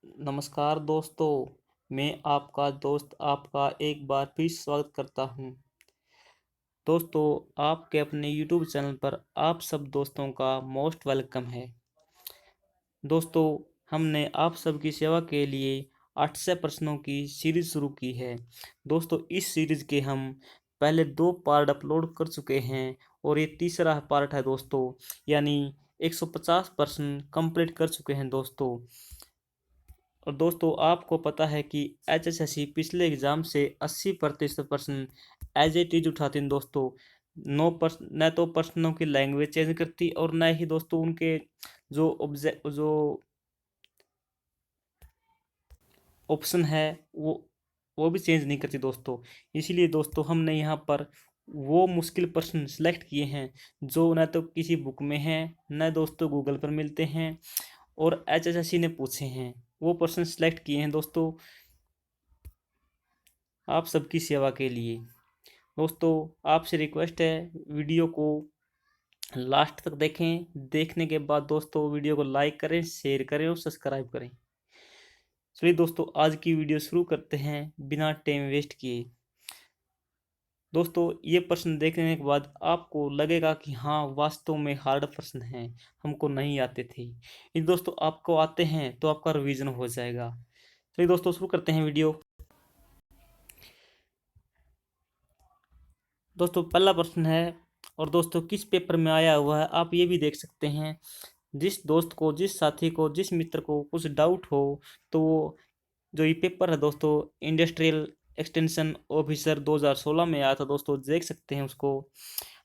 नमस्कार दोस्तों, मैं आपका दोस्त आपका एक बार फिर स्वागत करता हूँ। दोस्तों, आपके अपने यूट्यूब चैनल पर आप सब दोस्तों का मोस्ट वेलकम है। दोस्तों, हमने आप सबकी सेवा के लिए 800 प्रश्नों की सीरीज शुरू की है। दोस्तों, इस सीरीज के हम पहले 2 पार्ट अपलोड कर चुके हैं और ये तीसरा पार्ट है दोस्तों, यानी 150 प्रश्न कंप्लीट कर चुके हैं दोस्तों। और दोस्तों, आपको पता है कि एचएसएससी पिछले एग्जाम से 80% प्रश्न एज इट इज उठाते हैं दोस्तों। नो प्रश्न न तो प्रश्नों की लैंग्वेज चेंज करती और न ही दोस्तों उनके जो ऑप्शन है वो भी चेंज नहीं करती दोस्तों। इसीलिए दोस्तों हमने यहाँ पर वो मुश्किल प्रश्न सेलेक्ट किए हैं जो न तो किसी बुक में हैं न दोस्तों गूगल पर मिलते हैं और एचएसएससी ने पूछे हैं। वो प्रश्न सेलेक्ट किए हैं दोस्तों आप सबकी सेवा के लिए। दोस्तों, आपसे रिक्वेस्ट है वीडियो को लास्ट तक देखें। देखने के बाद दोस्तों वीडियो को लाइक करें, शेयर करें और सब्सक्राइब करें। चलिए दोस्तों, आज की वीडियो शुरू करते हैं बिना टाइम वेस्ट किए। दोस्तों, ये प्रश्न देखने के बाद आपको लगेगा कि हाँ वास्तव में हार्ड प्रश्न हैं, हमको नहीं आते थे। यदि दोस्तों आपको आते हैं तो आपका रिवीजन हो जाएगा। चलिए दोस्तों शुरू करते हैं वीडियो। दोस्तों, पहला प्रश्न है और दोस्तों किस पेपर में आया हुआ है आप ये भी देख सकते हैं। जिस दोस्त को, जिस साथी को, जिस मित्र को कुछ डाउट हो तो वो जो ये पेपर है दोस्तों इंडस्ट्रियल एक्सटेंशन ऑफिसर 2016 में आया था दोस्तों, देख सकते हैं उसको।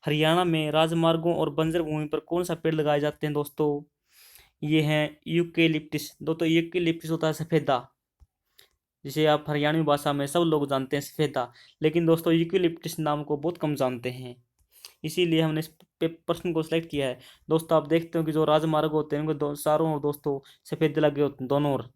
हरियाणा में राजमार्गों और बंजर भूमि पर कौन सा पेड़ लगाए जाते हैं दोस्तों? ये हैं यूकेलिप्टिस। दोस्तों यूकेलिप्टिस होता है सफेदा, जिसे आप हरियाणवी भाषा में सब लोग जानते हैं सफेदा। लेकिन दोस्तों यूकेलिप्टिस नाम को बहुत कम जानते हैं, इसीलिए हमने इस प्रश्न को सिलेक्ट किया है। दोस्तों आप देखते हो कि जो राजमार्ग होते हैं उनके चारों ओर दोस्तों सफेद लगे होते हैं दोनों ओर।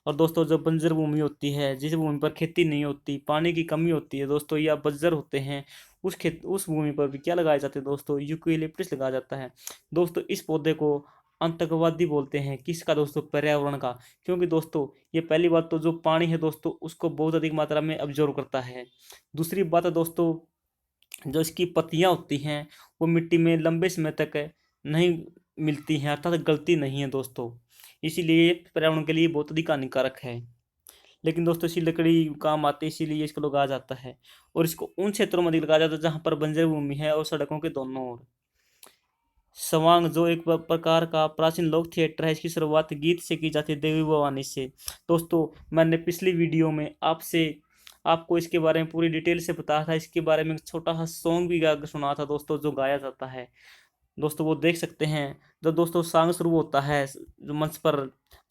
और दोस्तों जो बंजर भूमि होती है, जिस भूमि पर खेती नहीं होती, पानी की कमी होती है दोस्तों, या बंजर होते हैं, उस भूमि पर भी क्या लगाए जाते हैं दोस्तों? यूकेलिप्टस लगाया जाता है। दोस्तों इस पौधे को आतंकवादी बोलते हैं, किसका दोस्तों? पर्यावरण का। क्योंकि दोस्तों ये पहली बात तो जो पानी है दोस्तों उसको बहुत अधिक मात्रा में अब्जॉर्व करता है। दूसरी बात है दोस्तों जो इसकी पत्तियां होती हैं वो मिट्टी में लंबे समय तक नहीं मिलती हैं, अर्थात गलती नहीं है दोस्तों। इसीलिए ये पर्यावरण के लिए बहुत अधिक हानिकारक है। लेकिन दोस्तों इसी लकड़ी काम आती है, इसीलिए इसको लगाया जाता है। और इसको उन क्षेत्रों में अधिक लगाया जाता है जहाँ पर बंजर भूमि है और सड़कों के दोनों ओर। सवांग जो एक प्रकार का प्राचीन लोक थिएटर है, इसकी शुरुआत गीत से की जाती है, देवी भवानी से। दोस्तों मैंने पिछली वीडियो में आपको इसके बारे में पूरी डिटेल से बताया था। इसके बारे में एक छोटा सा सॉन्ग भी गा के सुना था दोस्तों, जो गाया जाता है दोस्तों, वो देख सकते हैं। जब दोस्तों सॉन्ग शुरू होता है, जो मंच पर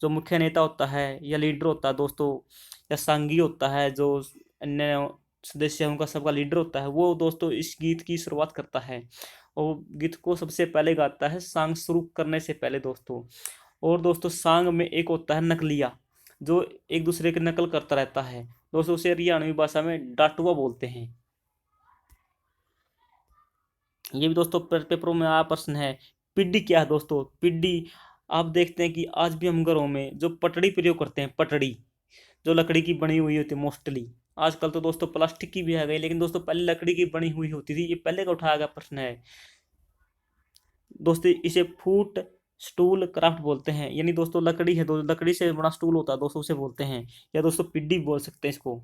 जो मुख्य नेता होता है या लीडर होता है दोस्तों, या सांगी होता है जो अन्य सदस्य है उनका सबका लीडर होता है, वो दोस्तों इस गीत की शुरुआत करता है और गीत को सबसे पहले गाता है सॉन्ग शुरू करने से पहले दोस्तों। और दोस्तों सॉन्ग में एक होता है नकलिया, जो एक दूसरे की नकल करता रहता है दोस्तों, उसे हरियाणवी भाषा में डाटुआ बोलते हैं। ये भी दोस्तों पेपरों में आया प्रश्न है। पिड्डी क्या है दोस्तों? पिड्डी आप देखते हैं कि आज भी हम घरों में जो पटड़ी प्रयोग करते हैं, पटड़ी जो लकड़ी की बनी हुई होती है मोस्टली। आजकल तो दोस्तों प्लास्टिक की भी आ गई, लेकिन दोस्तों पहले लकड़ी की बनी हुई होती थी। ये पहले का उठाया गया प्रश्न है दोस्तों। इसे फूट स्टूल क्राफ्ट बोलते हैं, यानी दोस्तों लकड़ी है, दो लकड़ी से बड़ा स्टूल होता है दोस्तों, उसे बोलते हैं। या दोस्तों पिड्डी बोल सकते हैं इसको।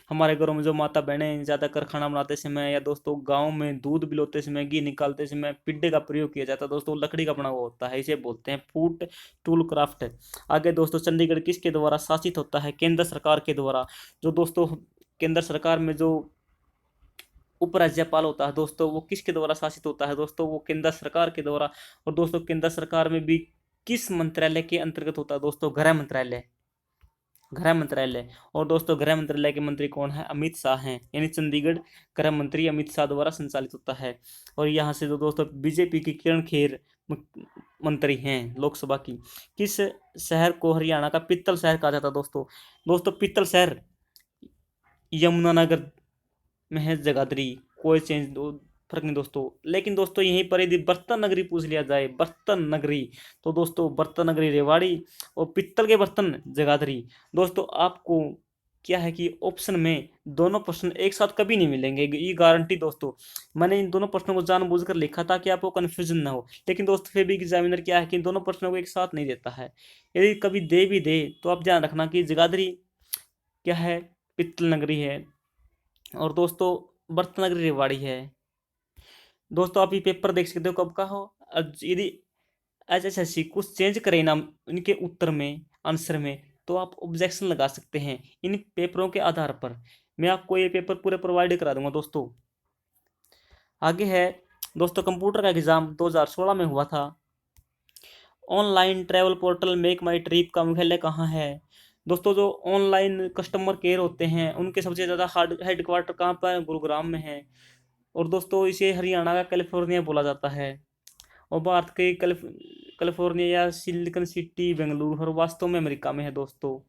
हमारे घरों में जो माता बहनें ज़्यादातर खाना बनाते समय या दोस्तों गांव में दूध बिलोते समय, घी निकालते समय पिड्डे का प्रयोग किया जाता है दोस्तों, लकड़ी का बना हुआ होता है, इसे बोलते हैं फूट टूल क्राफ्ट। आगे दोस्तों चंडीगढ़ किसके द्वारा शासित होता है? केंद्र सरकार के द्वारा। जो दोस्तों केंद्र सरकार में जो उपराज्यपाल होता है दोस्तों, वो किसके द्वारा शासित होता है दोस्तों? वो केंद्र सरकार के द्वारा। और दोस्तों केंद्र सरकार में भी किस मंत्रालय के अंतर्गत होता है दोस्तों? गृह मंत्रालय। गृह मंत्रालय। और दोस्तों गृह मंत्रालय के मंत्री कौन है? अमित शाह हैं, यानी चंडीगढ़ गृह मंत्री अमित शाह द्वारा संचालित होता है। और यहाँ से जो दोस्तों बीजेपी की किरण खेर मंत्री हैं लोकसभा की। किस शहर को हरियाणा का पित्तल शहर कहा जाता है दोस्तों? दोस्तों पित्तल शहर यमुनानगर में है, जगाधरी। कोई चेंज फर्क नहीं दोस्तों। लेकिन दोस्तों यहीं पर यदि बर्तन नगरी पूछ लिया जाए, बर्तन नगरी, तो दोस्तों बर्तन नगरी रेवाड़ी और पित्तल के बर्तन जगाधरी। दोस्तों आपको क्या है कि ऑप्शन में दोनों प्रश्न एक साथ कभी नहीं मिलेंगे, ये गारंटी दोस्तों। मैंने इन दोनों प्रश्नों को जानबूझकर लिखा था कि आपको कंफ्यूजन ना हो, लेकिन दोस्तों फिर भी एग्जामिनर क्या है कि इन दोनों प्रश्नों को एक साथ नहीं देता है। यदि कभी दे भी दे तो आप ध्यान रखना कि जगाधरी क्या है, पित्तल नगरी है, और दोस्तों बर्तन नगरी रेवाड़ी है। दोस्तों आप ये पेपर देख सकते हो कब का हो। यदि HSSC कुछ चेंज करे ना इनके उत्तर में, आंसर में, तो आप ऑब्जेक्शन लगा सकते हैं इन पेपरों के आधार पर। मैं आपको ये पेपर पूरे प्रोवाइड करा दूंगा दोस्तों। आगे है दोस्तों, कंप्यूटर का एग्जाम 2016 में हुआ था। ऑनलाइन ट्रैवल पोर्टल मेक माई ट्रिप का मुख्यालय कहाँ है? दोस्तों जो ऑनलाइन कस्टमर केयर होते हैं उनके सबसे ज़्यादा हार्ड हेडक्वार्टर कहाँ पर? गुरुग्राम में है। और दोस्तों इसे हरियाणा का कैलिफोर्निया बोला जाता है, और भारत के कैलिफोर्निया या सिलिकन सिटी बेंगलुरु, और वास्तव में अमेरिका में है दोस्तों।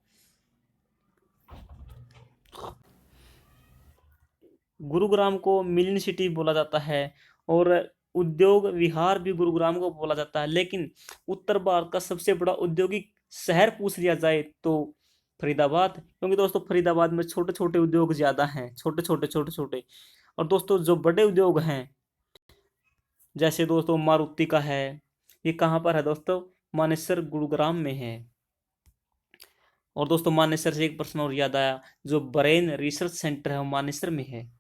गुरुग्राम को मिलन सिटी बोला जाता है, और उद्योग विहार भी गुरुग्राम को बोला जाता है। लेकिन उत्तर भारत का सबसे बड़ा औद्योगिक शहर पूछ लिया जाए तो फरीदाबाद, क्योंकि दोस्तों फरीदाबाद में छोटे छोटे उद्योग ज्यादा हैं, छोटे छोटे छोटे छोटे। और दोस्तों जो बड़े उद्योग हैं, जैसे दोस्तों मारुति का है, ये कहाँ पर है दोस्तों? मानेसर गुरुग्राम में है। और दोस्तों मानेसर से एक प्रश्न और याद आया, जो ब्रेन रिसर्च सेंटर है वो मानेसर में है।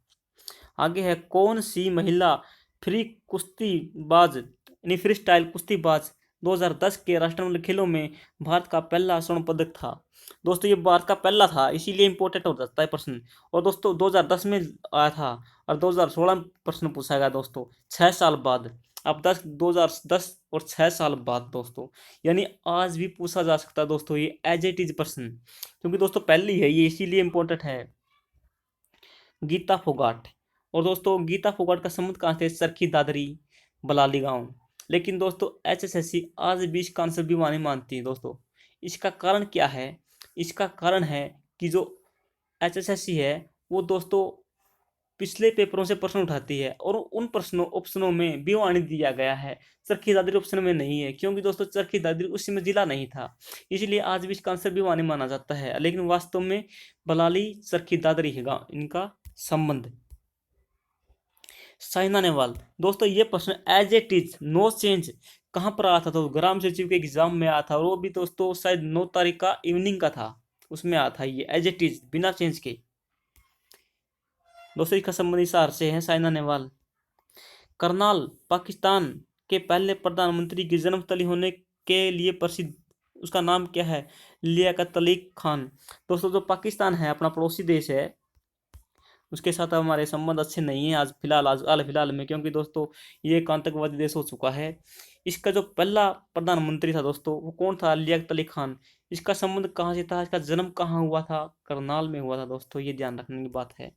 आगे है, कौन सी महिला फ्री कुश्तीबाज यानी फ्री स्टाइल कुश्तीबाज 2010 के राष्ट्रमंडल खेलों में भारत का पहला स्वर्ण पदक था? दोस्तों ये भारत का पहला था, इसीलिए इंपॉर्टेंट हो जाता है प्रश्न। और दोस्तों 2010 में आया था, और 2016 में प्रश्न पूछा गया दोस्तों, 6 साल बाद। अब 2010 और 6 साल बाद दोस्तों, यानी आज भी पूछा जा सकता है दोस्तों ये एज इट इज प्रश्न, क्योंकि दोस्तों पहली है ये, इसीलिए इंपॉर्टेंट है। गीता फोगाट। और दोस्तों गीता फोगाट का संबंध कहाँ से? चरखी दादरी, बलाली गांव। लेकिन दोस्तों HSSC आज भी इसका आंसर भिवानी मानती है दोस्तों। इसका कारण क्या है? इसका कारण है कि जो HSSC है वो दोस्तों पिछले पेपरों से प्रश्न उठाती है, और उन प्रश्नों ऑप्शनों में भिवानी दिया गया है, चरखी दादरी ऑप्शन में नहीं है, क्योंकि दोस्तों चरखी दादरी उस समय जिला नहीं था, इसलिए आज भी इसका आंसर भिवानी माना जाता है। लेकिन वास्तव में बलाली चरखी दादरी है इनका संबंध। साइना नेहवाल। दोस्तों ये प्रश्न as it is no change कहाँ पर आया था? तो ग्राम सचिव के एग्जाम में आया था, और वो भी दोस्तों शायद 9 तारीख का इवनिंग का था, उसमें आया था ये एज इट इज बिना चेंज के। दोस्तों इसका संबंध हिसार से है साइना नेहवाल। करनाल पाकिस्तान के पहले प्रधानमंत्री की जन्मस्थली होने के लिए प्रसिद्ध, उसका नाम क्या है? लियाकत अली खान। दोस्तों जो पाकिस्तान है अपना पड़ोसी देश है, उसके साथ हमारे संबंध अच्छे नहीं है आज फिलहाल, आज हाल फिलहाल में, क्योंकि दोस्तों ये एक आतंकवादी देश हो चुका है। इसका जो पहला प्रधानमंत्री था दोस्तों वो कौन था? लियाकत अली खान। इसका संबंध कहाँ से था? इसका जन्म कहाँ हुआ था? करनाल में हुआ था दोस्तों, ये ध्यान रखने की बात है।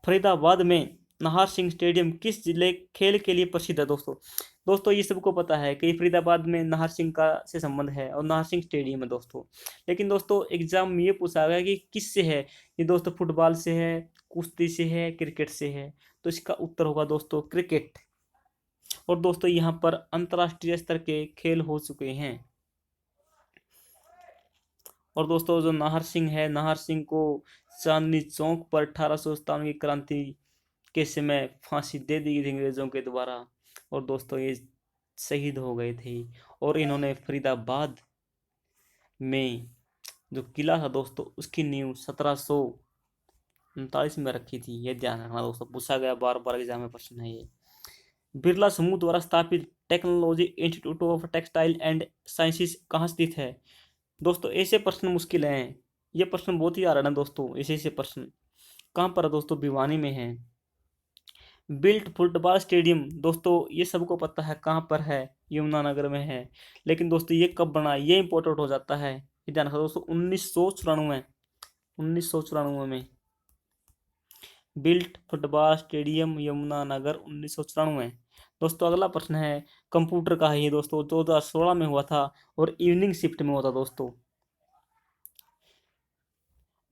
फरीदाबाद में नाहर सिंह स्टेडियम किस जिले खेल के लिए प्रसिद्ध है दोस्तों? दोस्तों ये सबको पता है कि फरीदाबाद में नाहर सिंह का से संबंध है, और नाहर सिंह स्टेडियम है दोस्तों। लेकिन दोस्तों एग्जाम में ये पूछा गया कि किस से है ये दोस्तों? फुटबॉल से है, कुश्ती से है, क्रिकेट से है? तो इसका उत्तर होगा दोस्तों क्रिकेट। और दोस्तों यहाँ पर अंतर्राष्ट्रीय स्तर के खेल हो चुके हैं। और दोस्तों जो नाहर सिंह है, नाहर सिंह को चांदनी चौक पर 1857 की क्रांति के समय फांसी दे दी गई थी अंग्रेजों के द्वारा, और दोस्तों ये शहीद हो गए थे। और इन्होंने फरीदाबाद में जो किला था दोस्तों उसकी नींव 1739 में रखी थी, ये ध्यान रखना दोस्तों, पूछा गया बार बार एग्जाम में प्रश्न है ये। बिरला समूह द्वारा स्थापित technology institute of textile and sciences कहाँ स्थित है? दोस्तों ऐसे प्रश्न मुश्किल हैं, ये प्रश्न बहुत ही आ रहा है दोस्तों, ऐसे प्रश्न कहाँ पर है दोस्तों? भिवानी में है। बिल्ट फुटबॉल स्टेडियम दोस्तों ये सबको पता है कहाँ पर है, यमुनानगर में है। लेकिन दोस्तों ये कब बना, ये इंपॉर्टेंट हो जाता है, ये ध्यान रखो दोस्तों, 1994 में बिल्ट फुटबॉल स्टेडियम यमुनानगर 1994। दोस्तों अगला प्रश्न है कंप्यूटर का है, ये दोस्तों 2016 में हुआ था, और इवनिंग शिफ्ट में हुआ था दोस्तों।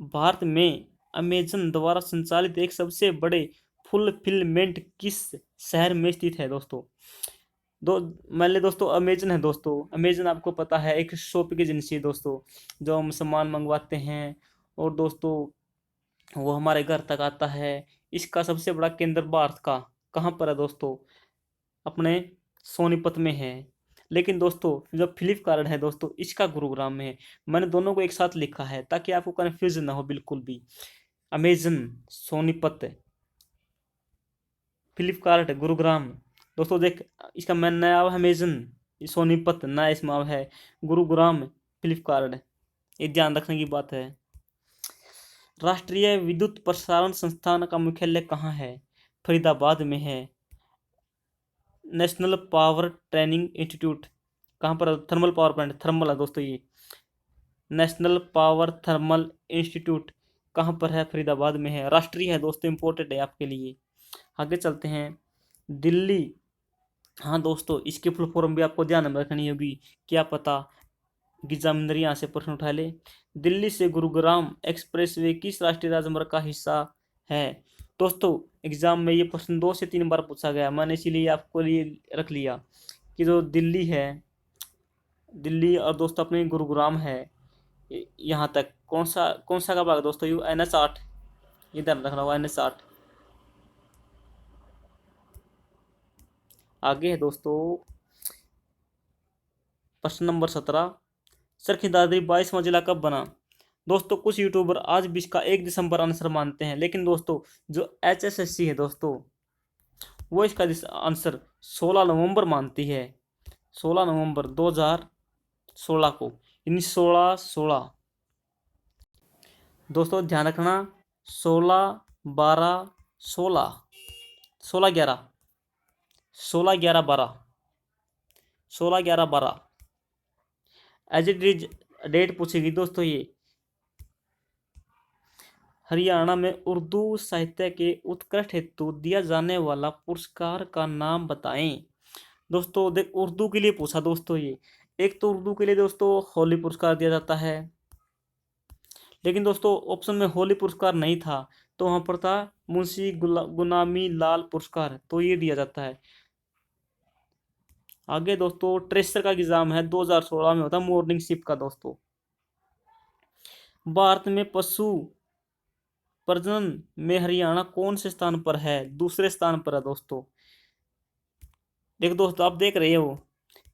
भारत में अमेजन द्वारा संचालित एक सबसे बड़े फुलफिलमेंट किस शहर में स्थित है दोस्तों? दो मान ले दोस्तों, अमेजन है दोस्तों। अमेजन आपको पता है एक शॉपिंग एजेंसी है दोस्तों, जो हम सामान मंगवाते हैं और दोस्तों वो हमारे घर तक आता है। इसका सबसे बड़ा केंद्र भारत का कहाँ पर है दोस्तों? अपने सोनीपत में है। लेकिन दोस्तों जो फ्लिपकार्ट है दोस्तों, इसका गुरुग्राम में है। मैंने दोनों को एक साथ लिखा है ताकि आपको कन्फ्यूजन ना हो बिल्कुल भी। अमेजन सोनीपत, फ्लिपकार्ट गुरुग्राम। दोस्तों देख, इसका मैं नया अमेजन सोनीपत नया इसमें है, गुरुग्राम फ्लिपकार्ट। ये ध्यान रखने की बात है। राष्ट्रीय विद्युत प्रसारण संस्थान का मुख्यालय कहाँ है? फरीदाबाद में है। नेशनल पावर ट्रेनिंग इंस्टीट्यूट कहाँ पर? थर्मल पावर प्लांट, थर्मल है दोस्तों ये। नेशनल पावर थर्मल इंस्टीट्यूट कहाँ पर है? फरीदाबाद में है। राष्ट्रीय है दोस्तों, इंपॉर्टेंट है आपके लिए। आगे चलते हैं। दिल्ली, हाँ दोस्तों इसकी फुल फॉर्म भी आपको ध्यान में रखनी होगी, क्या पता एग्जामिनर यहाँ से प्रश्न उठा ले। दिल्ली से गुरुग्राम एक्सप्रेसवे किस राष्ट्रीय राजमार्ग का हिस्सा है? दोस्तों एग्जाम में ये प्रश्न 2 से 3 बार पूछा गया, मैंने इसीलिए आपको लिए रख लिया कि जो दिल्ली है, दिल्ली और दोस्तों अपने गुरुग्राम है, यहाँ तक कौन सा का भाग दोस्तों? यू NH 8, ये ध्यान रखना होगा, NH 8। आगे है दोस्तों प्रश्न नंबर 17। चरखी दादरी 22वां जिला कब बना? दोस्तों कुछ यूट्यूबर आज भी इसका 1 दिसंबर आंसर मानते हैं, लेकिन दोस्तों जो HSSC है दोस्तों, वो इसका आंसर 16 नवंबर मानती है। 16 नवंबर 2016 को, यानी 16/16। दोस्तों ध्यान रखना, 16/12/16, 16/11, 16/11/12, 16/11/12 एज इट इज डेट पूछेगी दोस्तों। ये हरियाणा में उर्दू साहित्य के उत्कृष्ट हेतु दिया जाने वाला पुरस्कार का नाम बताएं। दोस्तों देख, उर्दू के लिए पूछा दोस्तों ये। एक तो उर्दू के लिए दोस्तों होली पुरस्कार दिया जाता है, लेकिन दोस्तों ऑप्शन में होली पुरस्कार नहीं था, तो वहां पर था मुंशी गुलामी लाल पुरस्कार, तो ये दिया जाता है। आगे दोस्तों ट्रेसर का एग्जाम है 2016 में, होता मॉर्निंग शिफ्ट का दोस्तों। भारत में पशु प्रजनन में हरियाणा कौन से स्थान पर है? दूसरे स्थान पर है दोस्तों। देखो दोस्तों आप देख रहे हो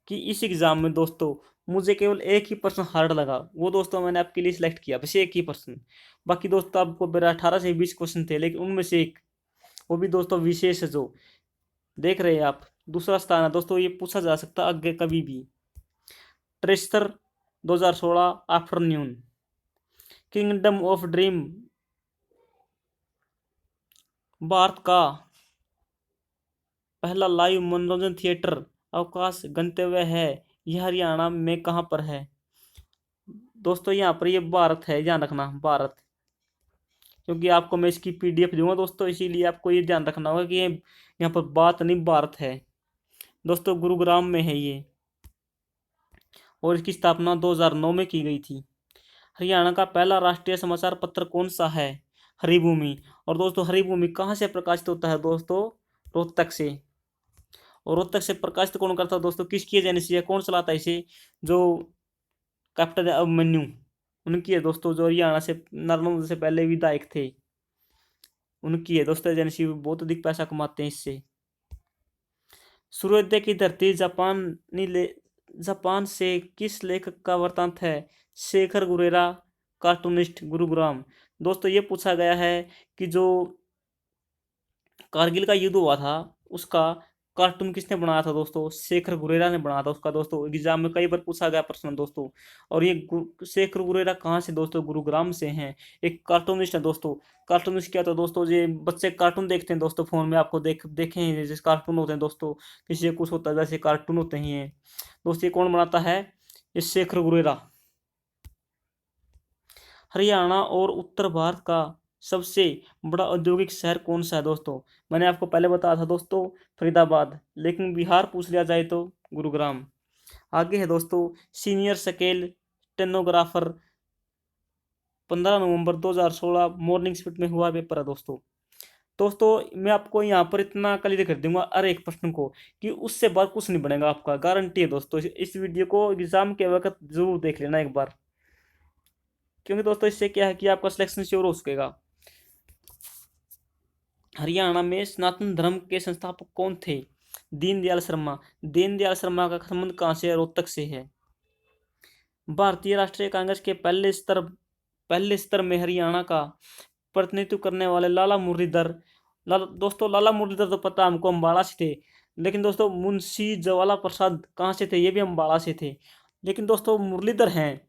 कि इस एग्जाम में दोस्तों मुझे केवल एक ही प्रश्न हार्ड लगा, वो दोस्तों मैंने आपके लिए सिलेक्ट किया, बस एक ही प्रश्न। बाकी दोस्तों आपको मेरा 18 से 20 क्वेश्चन थे, लेकिन उनमें से एक, वो भी दोस्तों विशेष है, जो देख रहे हैं आप। दूसरा स्थान है दोस्तों, ये पूछा जा सकता आगे कभी भी। ट्रेस्टर 2016 afternoon. Kingdom of dream Bharat का पहला लाइव मनोरंजन थिएटर अवकाश गंतव्य है, यह हरियाणा में कहाँ पर है? दोस्तों यहाँ पर ये भारत है, ध्यान रखना भारत, क्योंकि आपको मैं इसकी PDF दूंगा दोस्तों, इसीलिए आपको ये ध्यान रखना होगा कि ये यहाँ पर बात नहीं भारत है दोस्तों। गुरुग्राम में है ये, और इसकी स्थापना 2009 में की गई थी। हरियाणा का पहला राष्ट्रीय समाचार पत्र कौन सा है? हरिभूमि। और दोस्तों हरिभूमि कहाँ से प्रकाशित होता है दोस्तों? रोहतक से। और रोहतक से प्रकाशित कौन करता है दोस्तों? किसकी एजेंसी है, कौन चलाता है इसे? जो कैप्टन अभिमन्यु, उनकी है दोस्तों, जो हरियाणा से नर्मदा से पहले विधायक थे, उनकी है दोस्तों एजेंसी। बहुत अधिक पैसा कमाते हैं इससे। सूर्योदय की धरती जापान से किस लेखक का वृत्तांत है? शेखर गुरेरा, कार्टूनिस्ट, गुरुग्राम। दोस्तों ये पूछा गया है कि जो कारगिल का युद्ध हुआ था, उसका कार्टून किसने बनाया था दोस्तों? शेखर गुरेरा ने बनाया था उसका दोस्तों। एग्जाम में कई बार पूछा गया प्रश्न दोस्तों। और ये शेखर गुरेरा कहाँ से दोस्तों? गुरुग्राम से हैं। एक कार्टूनिस्ट है दोस्तों। कार्टूनिस्ट क्या था दोस्तों? ये बच्चे कार्टून देखते हैं दोस्तों फोन में, आपको देखे हैं जैसे कार्टून होते हैं दोस्तों, किसी कुछ होता है जैसे कार्टून होते हैं दोस्तों। ये कौन बनाता है? ये शेखर गुरेरा। हरियाणा और उत्तर भारत का सबसे बड़ा औद्योगिक शहर कौन सा है दोस्तों? मैंने आपको पहले बताया था दोस्तों फरीदाबाद, लेकिन बिहार पूछ लिया जाए तो गुरुग्राम। आगे है दोस्तों सीनियर स्केल स्टेनोग्राफर 15 नवंबर 2016 मॉर्निंग शिफ्ट में हुआ पेपर है दोस्तों। दोस्तों मैं आपको यहाँ पर इतना क्लियर कर दूंगा हर एक प्रश्न को कि उससे बाद कुछ नहीं बनेगा, आपका गारंटी है दोस्तों। इस वीडियो को एग्जाम के वक्त जरूर देख लेना एक बार, क्योंकि दोस्तों इससे क्या है कि आपका सिलेक्शन श्योर हो सकेगा। हरियाणा में सनातन धर्म के संस्थापक कौन थे? दीनदयाल शर्मा। दीनदयाल शर्मा का संबंध कहाँ से है? रोहतक से है। भारतीय राष्ट्रीय कांग्रेस के पहले स्तर में हरियाणा का प्रतिनिधित्व करने वाले दोस्तों लाला मुरलीधर तो पता हमको अम्बाड़ा से थे, लेकिन दोस्तों मुंशी जवाला प्रसाद कहाँ से थे? ये भी अम्बाड़ा से थे। लेकिन दोस्तों मुरलीधर हैं,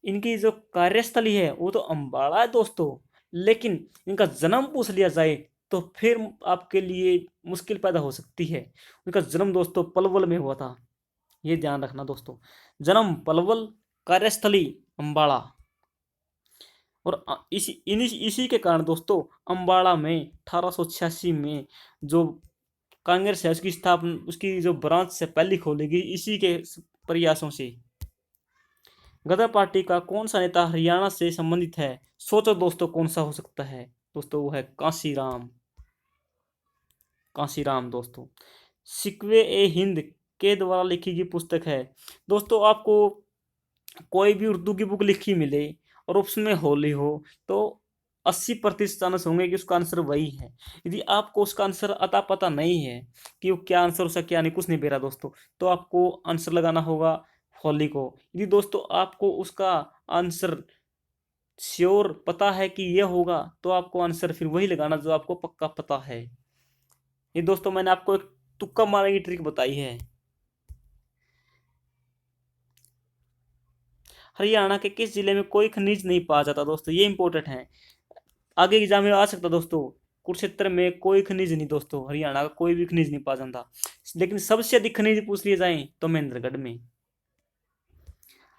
इनकी जो कार्यस्थली है वो तो अम्बाड़ा है दोस्तों, लेकिन इनका जन्म पूछ लिया जाए तो फिर आपके लिए मुश्किल पैदा हो सकती है। उनका जन्म दोस्तों पलवल में हुआ था, ये ध्यान रखना दोस्तों। जन्म पलवल, कार्यस्थली अम्बाड़ा। और इसी के कारण दोस्तों अम्बाड़ा में 1886 में जो कांग्रेस है उसकी स्थापना, उसकी जो ब्रांच से पहली खोली गई इसी के प्रयासों से। गदर पार्टी का कौन सा नेता हरियाणा से संबंधित है? सोचो दोस्तों कौन सा हो सकता है? दोस्तों वो है कांसीराम। कांसीराम दोस्तों। सिकवे ए हिंद के द्वारा लिखी गई पुस्तक है। दोस्तों आपको कोई भी उर्दू की बुक लिखी मिले और उसमें होली हो तो 80% चांस होंगे कि उसका आंसर वही है। यदि आपको उसका आंसर अता पता नहीं है कि वो क्या आंसर उसका क्या नहीं, कुछ नहीं बेरा दोस्तों, तो आपको आंसर लगाना होगा होली को। यदि दोस्तों आपको उसका आंसर श्योर पता है कि ये होगा तो आपको आंसर फिर वही लगाना जो आपको पक्का पता है। ये दोस्तों मैंने आपको एक तुक्का मारने की ट्रिक बताई है। हरियाणा के किस जिले में कोई खनिज नहीं पाया जाता? दोस्तों ये इंपॉर्टेंट है, आगे एग्जाम में आ सकता दोस्तों। कुरुक्षेत्र में कोई खनिज नहीं दोस्तों, हरियाणा का कोई भी खनिज नहीं पाया जाता। लेकिन सबसे अधिक खनिज पूछ लिए जाए तो महेंद्रगढ़ में।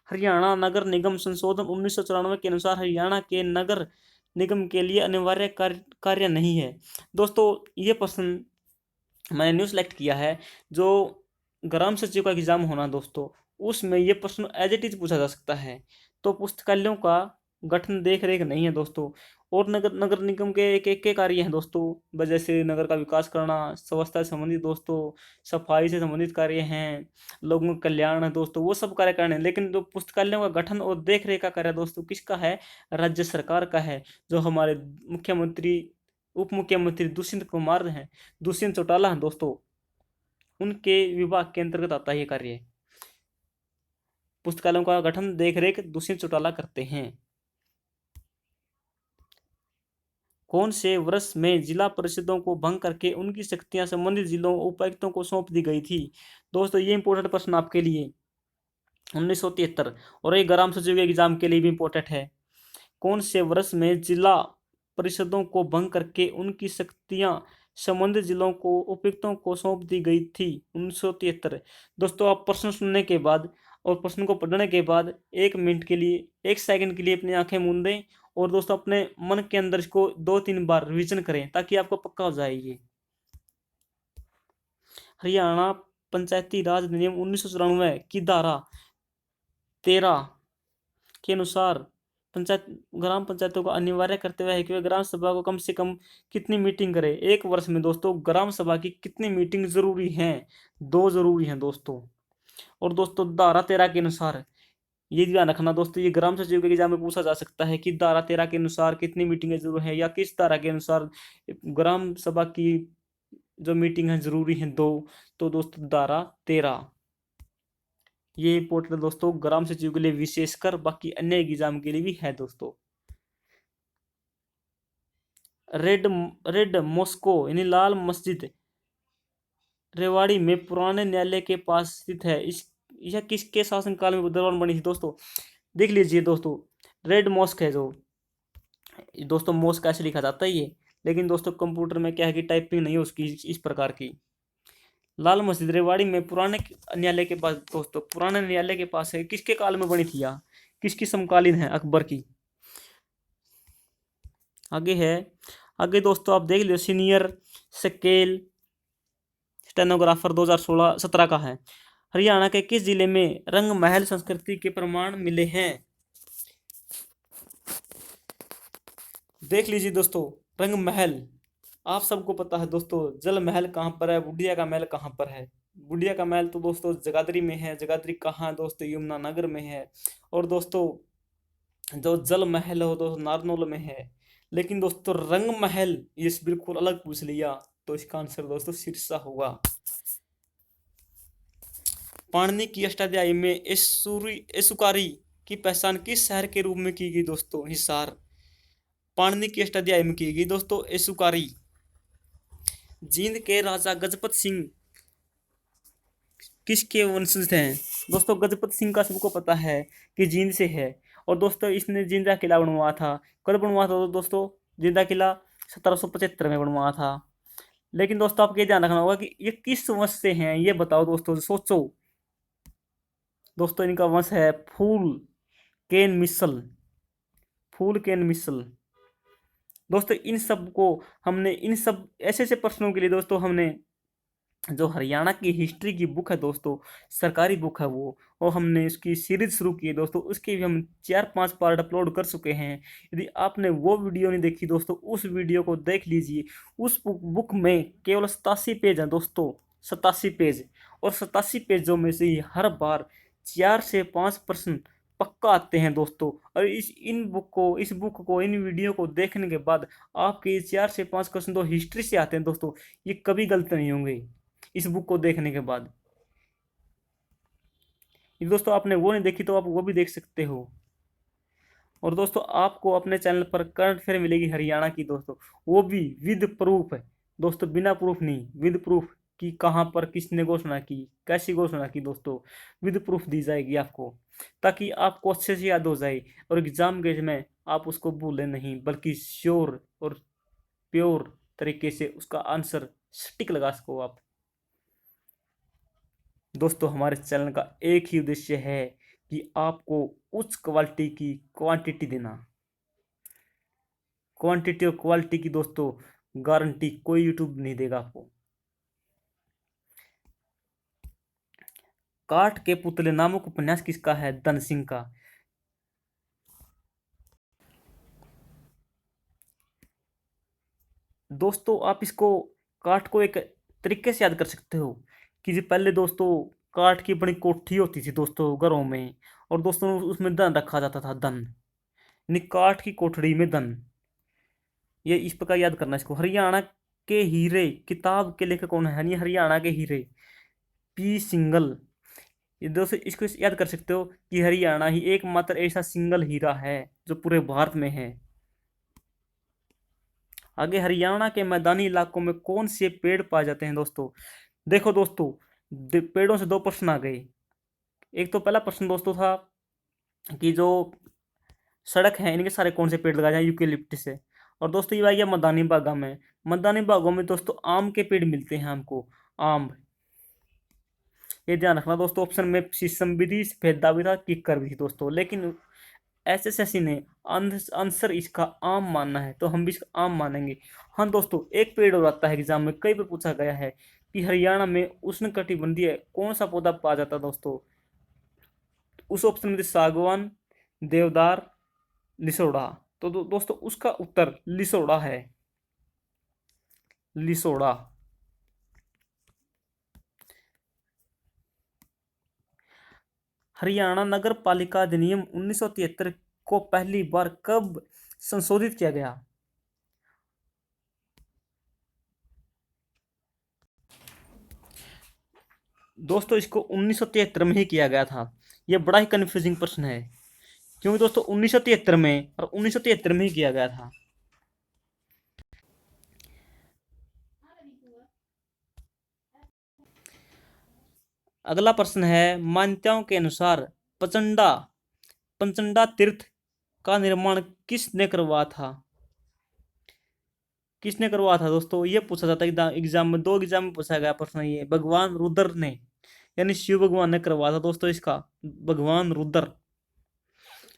हरियाणा नगर निगम संशोधन 1994 के अनुसार हरियाणा के नगर निगम के लिए अनिवार्य कार्य नहीं है। दोस्तों ये प्रश्न मैंने न्यू सेलेक्ट किया है, जो ग्राम सचिव का एग्जाम होना दोस्तों, उसमें ये प्रश्न एज इट इज पूछा जा सकता है। तो पुस्तकालयों का गठन देख रेख नहीं है दोस्तों। और नगर नगर निगम के एक के कार्य हैं दोस्तों, वजह से नगर का विकास करना, स्वच्छता से संबंधित दोस्तों, सफाई से संबंधित कार्य हैं, लोगों का कल्याण है दोस्तों, वो सब कार्य करने हैं। लेकिन जो पुस्तकालयों का गठन और देख रेख का कार्य दोस्तों किसका है? राज्य सरकार का है। जो हमारे मुख्यमंत्री उप मुख्यमंत्री दुष्यंत कुमार हैं, दुष्यंत चौटाला हैं दोस्तों, उनके विभाग के अंतर्गत आता है ये कार्य। पुस्तकालयों का गठन देख रेख दुष्यंत चौटाला करते हैं। कौन से वर्ष में जिला परिषदों को भंग करके उनकी शक्तियां संबंधित जिलों उपायुक्तों को सौंप दी गई थी? दोस्तों ये इंपॉर्टेंट प्रश्न आपके लिए 1973, और ये ग्राम सचिव एग्जाम के लिए भी इंपॉर्टेंट है। कौन से वर्ष में जिला परिषदों को भंग करके उनकी शक्तियां संबंधित जिलों को उपायुक्तों को सौंप दी गई थी? 1973। दोस्तों आप प्रश्न सुनने के बाद और प्रश्न को पढ़ने के बाद 1 मिनट के लिए, 1 सेकंड के लिए अपनी आंखें मूंद दें और दोस्तों अपने मन के अंदर इसको 2-3 बार रिवीजन करें ताकि आपको पक्का हो जाए ये। हरियाणा पंचायती राज अधिनियम 1994 की धारा 13 के अनुसार पंचायत ग्राम पंचायतों को अनिवार्य करते हुए है कि वे ग्राम सभा को कम से कम कितनी मीटिंग करें एक वर्ष में? दोस्तों ग्राम सभा की कितनी मीटिंग जरूरी हैं? 2 जरूरी हैं दोस्तों। और दोस्तों धारा 13 के अनुसार, ये ध्यान रखना दोस्तों, ये ग्राम सचिव के एग्जाम में पूछा जा सकता है कि धारा 13 के अनुसार कितनी मीटिंगें जरूर है, या किस धारा के अनुसार ग्राम सभा की जो मीटिंग है जरूरी है 2। तो दोस्तों धारा 13, ये इंपॉर्टेंट दोस्तों ग्राम सचिव के लिए विशेषकर, बाकी अन्य एग्जाम के लिए भी है दोस्तों। रेड मॉस्को यानी लाल मस्जिद रेवाड़ी में पुराने न्यायालय के पास स्थित है। यह किसके शासनकाल में दौरान बनी थी? दोस्तों देख लीजिए दोस्तों, रेड मॉस्क है जो, दोस्तों मॉस्क कैसे लिखा जाता है ये, लेकिन दोस्तों कंप्यूटर में क्या है कि टाइपिंग नहीं है उसकी इस प्रकार की। लाल मस्जिद रेवाड़ी में पुराने न्यायालय के पास दोस्तों, पुराने न्यायालय के पास है। किसके काल में बनी थी यह? किसकी समकालीन है? अकबर की। आगे है, आगे दोस्तों आप देख लो, सीनियर स्केल स्टेनोग्राफर 2016-17 का है। हरियाणा के किस जिले में रंग महल संस्कृति के प्रमाण मिले हैं? देख लीजिए दोस्तों, रंग महल आप सबको पता है दोस्तों, जल महल कहाँ पर है, बुढ़िया का महल कहाँ पर है। बुढ़िया का महल तो दोस्तों जगाधरी में है। जगाधरी कहाँ है दोस्तों, यमुनानगर में है। और दोस्तों जो जल महल है वो दोस्तों नारनौल में है। लेकिन दोस्तों रंग महल ये बिल्कुल अलग पूछ लिया, तो इसका आंसर दोस्तों सिरसा होगा। पाणिनि की अष्टाध्यायी में एसुकारी की पहचान किस शहर के रूप में की गई दोस्तों, हिसार। पाणिनि की अष्टाध्यायी में की गई दोस्तों एसुकारी। जींद के राजा गजपत सिंह किसके वंशज हैं दोस्तों। गजपत सिंह का सबको पता है कि जींद से है। और दोस्तों इसने जिंदा किला बनवाया था। कब बनवाया था दोस्तों, जिंदा किला 1775 में बनवाया था। लेकिन दोस्तों आपको ये ध्यान रखना होगा कि ये किस वंश से हैं, ये बताओ दोस्तों, सोचो। दोस्तों इनका वंश है फूल केन मिसल। फूल केन मिसल। दोस्तों इन सब को हमने, इन सब ऐसे ऐसे प्रश्नों के लिए दोस्तों हमने जो हरियाणा की हिस्ट्री की बुक है दोस्तों, सरकारी बुक है वो हमने इसकी सीरीज शुरू की है दोस्तों। उसके भी हम 4-5 पार्ट अपलोड कर चुके हैं। यदि आपने वो वीडियो नहीं देखी दोस्तों, उस वीडियो को देख लीजिए। उस बुक में केवल 87 पेज हैं दोस्तों, 87 पेज। और 87 पेजों में से ही हर बार 4 से 5 प्रश्न पक्का आते हैं दोस्तों। और इस बुक को इन वीडियो को देखने के बाद आपके 4 से 5 क्वेश्चन तो हिस्ट्री से आते हैं दोस्तों। ये कभी गलत नहीं होंगे इस बुक को देखने के बाद। ये दोस्तों आपने वो नहीं देखी तो आप वो भी देख सकते हो। और दोस्तों आपको अपने चैनल पर करंट अफेयर मिलेगी हरियाणा की दोस्तों, वो भी विद प्रूफ है दोस्तों, बिना प्रूफ नहीं, विद प्रूफ कि कहाँ पर किसने घोषणा की, कैसी घोषणा की दोस्तों, विद प्रूफ दी जाएगी आपको, ताकि आपको अच्छे से याद हो जाए। और एग्जाम के में आप उसको भूलें नहीं, बल्कि श्योर और प्योर तरीके से उसका आंसर सटीक लगा सको आप। दोस्तों हमारे चैनल का एक ही उद्देश्य है कि आपको उच्च क्वालिटी की क्वांटिटी देना। क्वांटिटी और क्वालिटी की दोस्तों गारंटी कोई यूट्यूब नहीं देगा आपको। काठ के पुतले नामक उपन्यास किसका है, धन सिंह का। दोस्तों आप इसको, काठ को एक तरीके से याद कर सकते हो कि जो पहले दोस्तों काठ की बड़ी कोठी होती थी दोस्तों घरों में, और दोस्तों उसमें धन रखा जाता था, धन यानी काठ की कोठड़ी में धन। ये इस प्रकार याद करना इसको। हरियाणा के हीरे किताब के लेखक कौन है, यानी हरियाणा के हीरे पी सिंगल। ये दोस्तों इसको याद कर सकते हो कि हरियाणा ही एकमात्र ऐसा सिंगल हीरा है जो पूरे भारत में है। आगे हरियाणा के मैदानी इलाकों में कौन से पेड़ पाए जाते हैं दोस्तों। देखो दोस्तों पेड़ों से दो प्रश्न आ गए। एक तो पहला प्रश्न दोस्तों था कि जो सड़क है इनके सारे कौन से पेड़ लगाए जाए, यूकेलिप्टस से। और दोस्तों ये आ गया मैदानी बागों में। मैदानी बागों में दोस्तों आम के पेड़ मिलते हैं हमको, आम। ये ध्यान रखना दोस्तों, ऑप्शन में शीशम भी थी, सफेदा भी था, किक्कर भी थी दोस्तों। लेकिन एसएससी ने आंसर इसका आम मानना है, तो हम भी इसका आम मानेंगे। हाँ दोस्तों एक पेड़ और आता है एग्जाम में, कई बार पूछा गया है कि हरियाणा में उष्णकटिबंधीय कौन सा पौधा पाया जाता है दोस्तों। उस ऑप्शन में सागवान, देवदार, लिसोड़ा। तो दोस्तों उसका उत्तर लिसोड़ा है, लिसोड़ा। हरियाणा नगर पालिका अधिनियम 1973 को पहली बार कब संशोधित किया गया। दोस्तों इसको 1973 में ही किया गया था। यह बड़ा ही कंफ्यूजिंग प्रश्न है, क्योंकि दोस्तों 1973 में और 1973 में ही किया गया था। अगला प्रश्न है, मान्यताओं के अनुसार पचंडा पंचंडा तीर्थ का निर्माण किसने करवाया था। किसने करवाया था दोस्तों, ये पूछा जाता है एग्जाम में, 2 एग्जाम में पूछा गया प्रश्न ये। भगवान रुद्र ने, यानी शिव भगवान ने करवाया था दोस्तों इसका, भगवान रुद्र।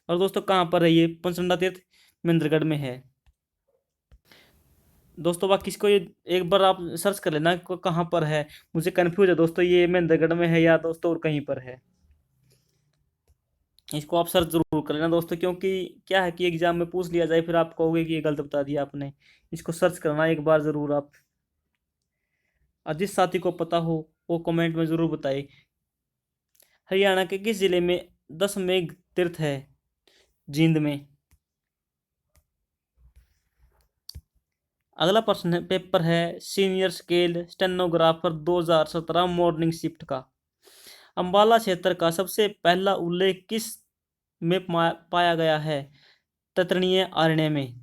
और दोस्तों कहाँ पर है ये पंचंडा तीर्थ, महेंद्रगढ़ में है दोस्तों। बाकी इसको ये एक बार आप सर्च कर लेना कहाँ पर है, मुझे कंफ्यूज है दोस्तों, ये महेंद्रगढ़ में है या दोस्तों और कहीं पर है। इसको आप सर्च जरूर कर लेना दोस्तों, क्योंकि क्या है कि एग्जाम में पूछ लिया जाए फिर आप कहोगे कि ये गलत बता दिया आपने। इसको सर्च करना एक बार जरूर आप। और जिस साथी को पता हो वो कमेंट में जरूर बताए। हरियाणा के किस जिले में 10 मेघ तीर्थ है? जींद में। अगला प्रश्न है, पेपर है senior scale stenographer 2017 morning shift का। अंबाला क्षेत्र का सबसे पहला उल्लेख किस में पाया गया है? तैत्तिरीय आरण्य में।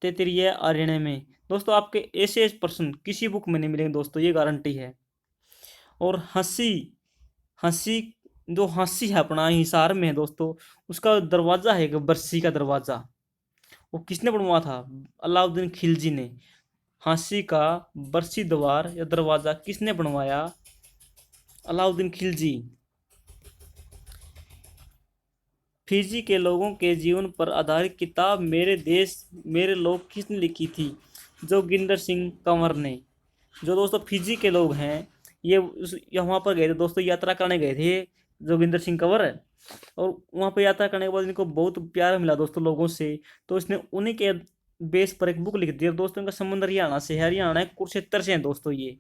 तैत्तिरीय आरण्य में। दोस्तों आपके ऐसे प्रश्न किसी बुक में नहीं मिलेंगे दोस्तों, ये गारंटी है। और हंसी, हंसी, जो हंसी है अपना हिसार में है दोस्तों, उसका दरवाजा है एक बरसी का दरवाजा। वो किसने बनवाया था? अलाउद्दीन खिलजी ने। हंसी का बरसी द्वार या दरवाजा किसने बनवाया? अलाउद्दीन खिलजी। फिजी के लोगों के जीवन पर आधारित किताब मेरे देश मेरे लोग किसने लिखी थी? जोगिंदर सिंह कंवर ने। जो दोस्तों फिजी के लोग हैं, ये वहाँ पर गए थे दोस्तों, यात्रा करने गए थे जोगिंदर सिंह कंवर। और वहाँ पर यात्रा करने के बाद इनको बहुत प्यार मिला दोस्तों लोगों से, तो इसने उन्हीं के बेस पर एक बुक लिख दी। और दोस्तों इनका संबंध हरियाणा से है, हरियाणा है कुरुक्षेत्र से है दोस्तों ये।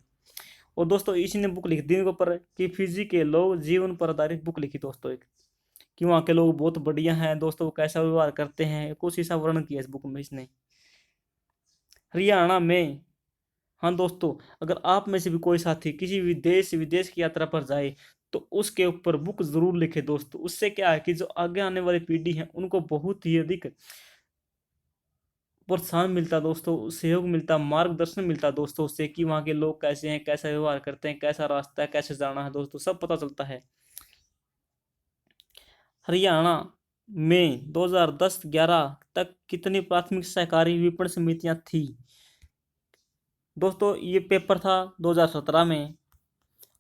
और दोस्तों इसी ने बुक लिख दी इनके ऊपर कि फिजी के लोग जीवन पर आधारित बुक लिखी दोस्तों एक, कि वहाँ के लोग बहुत बढ़िया हैं दोस्तों, वो कैसा व्यवहार करते हैं, कुछ ऐसा वर्णन किया इस बुक में इसने। हरियाणा में, हाँ दोस्तों, अगर आप में से भी कोई साथी किसी भी देश विदेश की यात्रा पर जाए तो उसके ऊपर बुक जरूर लिखे दोस्तों। उससे क्या है कि जो आगे आने वाली पीढ़ी है उनको बहुत ही अधिक प्रोत्साहन मिलता दोस्तों, सहयोग मिलता, मार्गदर्शन मिलता दोस्तों उससे, कि वहाँ के लोग कैसे हैं, कैसा व्यवहार करते हैं, कैसा रास्ता है, कैसे जाना है दोस्तों, सब पता चलता है। हरियाणा में 2010-11 तक कितनी प्राथमिक सहकारी विपणन समितियां थी? दोस्तों ये पेपर था 2017 में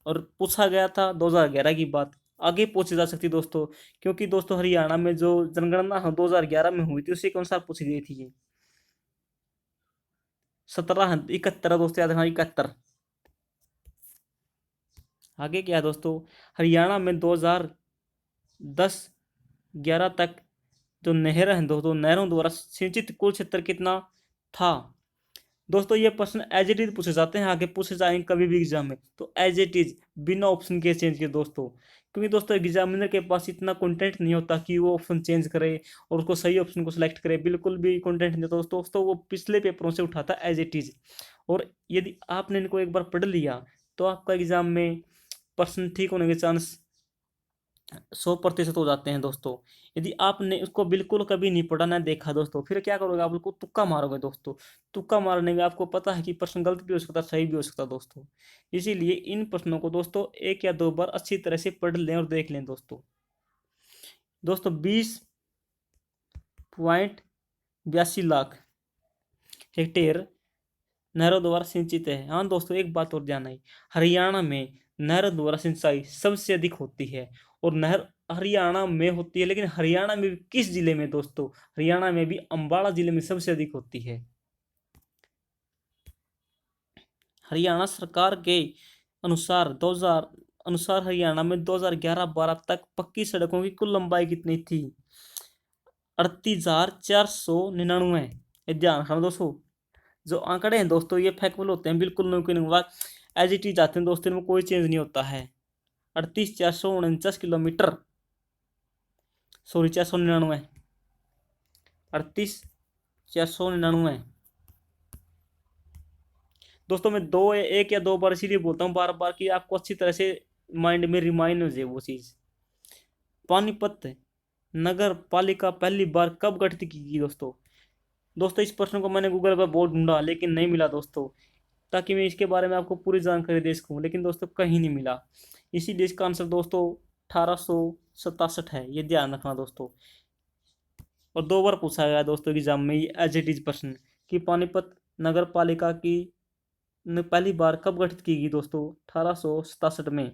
और पूछा गया था 2011 की बात। आगे पूछी जा सकती दोस्तों, क्योंकि दोस्तों हरियाणा में जो जनगणना 2011 में हुई थी उसी के अनुसार पूछी गई थी ये। 71 दोस्तों, याद रखना 71। आगे क्या है दोस्तों, हरियाणा में 2010-11 तक जो नहर है दोस्तों, नहरों द्वारा सिंचित कुल क्षेत्र कितना था? दोस्तों ये प्रश्न एज इट इज पूछे जाते हैं, आगे पूछे जाएंगे कभी भी एग्जाम में, तो एज इट इज बिना ऑप्शन के चेंज किए दोस्तों। क्योंकि दोस्तों एग्जामिनर के पास इतना कंटेंट नहीं होता कि वो ऑप्शन चेंज करे और उसको सही ऑप्शन को सिलेक्ट करे, बिल्कुल भी कंटेंट नहीं होता दोस्तों, वो पिछले पेपरों से उठाता एज इट इज। और यदि आपने इनको एक बार पढ़ लिया तो आपका एग्जाम में प्रश्न ठीक होने के चांस 100% हो जाते हैं दोस्तों। यदि आपने उसको बिल्कुल कभी नहीं पढ़ा ना देखा दोस्तों, फिर क्या करोगे, आप उसको तुक्का मारोगे दोस्तों। तुक्का मारने में आपको पता है कि प्रश्न गलत भी हो सकता है, सही भी हो सकता है दोस्तों। इसीलिए इन प्रश्नों को दोस्तों 1 या 2 बार अच्छी तरह से पढ़ लें और देख लें दोस्तों। दोस्तों 20.82 लाख हेक्टेयर नहरों द्वारा सिंचित है। हाँ दोस्तों एक बात और ध्यान आई, हरियाणा में नहरों द्वारा सिंचाई सबसे अधिक होती है। और नहर हरियाणा में होती है, लेकिन हरियाणा में भी किस जिले में दोस्तों? हरियाणा में भी अंबाला जिले में सबसे अधिक होती है। हरियाणा सरकार के अनुसार 2000 अनुसार हरियाणा में 2011-12 तक पक्की सड़कों की कुल लंबाई कितनी थी? 38,499। ये ध्यान रखना दोस्तों, जो आंकड़े हैं दोस्तों ये फैक्चुअल होते हैं, बिल्कुल नो एज इट इज आते हैं दोस्तों, इनमें कोई चेंज नहीं होता है। 38,449 किलोमीटर, सॉरी 499, 38,499। दोस्तों मैं 1 या 2 बार इसीलिए बोलता हूँ बार बार कि आपको अच्छी तरह से माइंड में रिमाइंड हो जाए वो चीज। पानीपत नगर पालिका पहली बार कब गठित की गई दोस्तों? दोस्तों इस प्रश्न को मैंने गूगल पर बहुत ढूंढा लेकिन नहीं मिला दोस्तों, ताकि मैं इसके बारे में आपको पूरी जानकारी दे सकूं, लेकिन दोस्तों कहीं नहीं मिला। इसीलिए इसका आंसर दोस्तों 1867 है, ये ध्यान रखना दोस्तों। और 2 बार पूछा गया दोस्तों एग्जाम में ये एज इट इज प्रश्न, कि पानीपत नगर पालिका की पहली बार कब गठित की गई दोस्तों? 1867 में।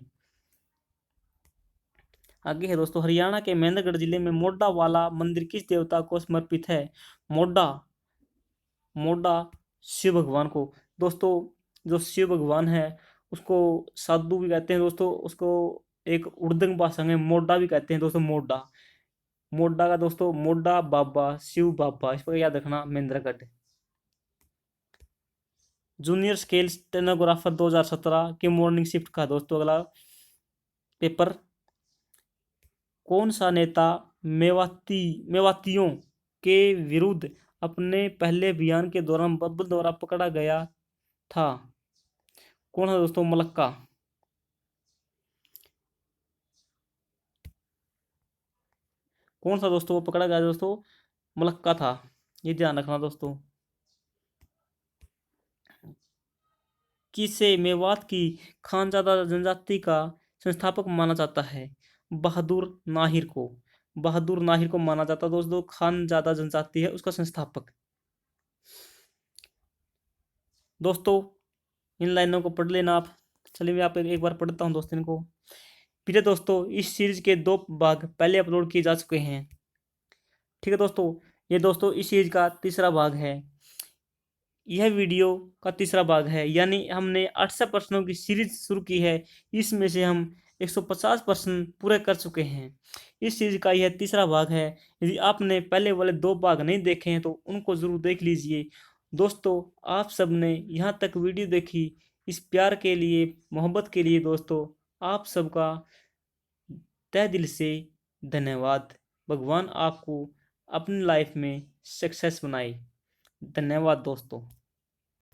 आगे है दोस्तों, हरियाणा के महेंद्रगढ़ जिले में मोड्डा वाला मंदिर किस देवता को समर्पित है? मोड्डा, मोड्डा शिव भगवान को। दोस्तों जो शिव भगवान है उसको साधु भी कहते हैं दोस्तों, उसको एक उर्दू भाषा में मोड्डा भी कहते हैं दोस्तों, मोड्डा। मोडा का दोस्तों मोडा बाबा शिव बाबा, इस पर याद रखना महेंद्रगढ़। जूनियर स्केल स्टेनोग्राफर 2017 की मॉर्निंग शिफ्ट का दोस्तों अगला पेपर। कौन सा नेता मेवातियों के विरुद्ध अपने पहले अभियान के दौरान बब्बर द्वारा पकड़ा गया था? कौन सा दोस्तों? मलक्का। कौन सा दोस्तों वो पकड़ा गया दोस्तों? मलक्का था, ये ध्यान रखना दोस्तों। किसे मेवात की खानजादा जनजाति का संस्थापक माना जाता है? बहादुर नाहिर को। बहादुर नाहिर को माना जाता है दोस्तों खानजादा जनजाति है उसका संस्थापक। दोस्तों इन लाइनों को पढ़ लेना आप। चलिए मैं आप एक बार पढ़ता हूँ दोस्तों इनको। फिर दोस्तों इस सीरीज के 2 भाग पहले अपलोड किए जा चुके हैं। ठीक है दोस्तों, ये दोस्तों इस सीरीज का तीसरा भाग है। यह वीडियो का तीसरा भाग है, यानी हमने 800 प्रश्नों की सीरीज शुरू की है, इसमें से हम 150 प्रश्न पूरे कर चुके हैं। इस सीरीज का यह तीसरा भाग है। यदि आपने पहले वाले 2 भाग नहीं देखे हैं तो उनको जरूर देख लीजिए। दोस्तों आप सबने यहाँ तक वीडियो देखी, इस प्यार के लिए, मोहब्बत के लिए दोस्तों आप सबका तहे दिल से धन्यवाद। भगवान आपको अपनी लाइफ में सक्सेस बनाए। धन्यवाद दोस्तों।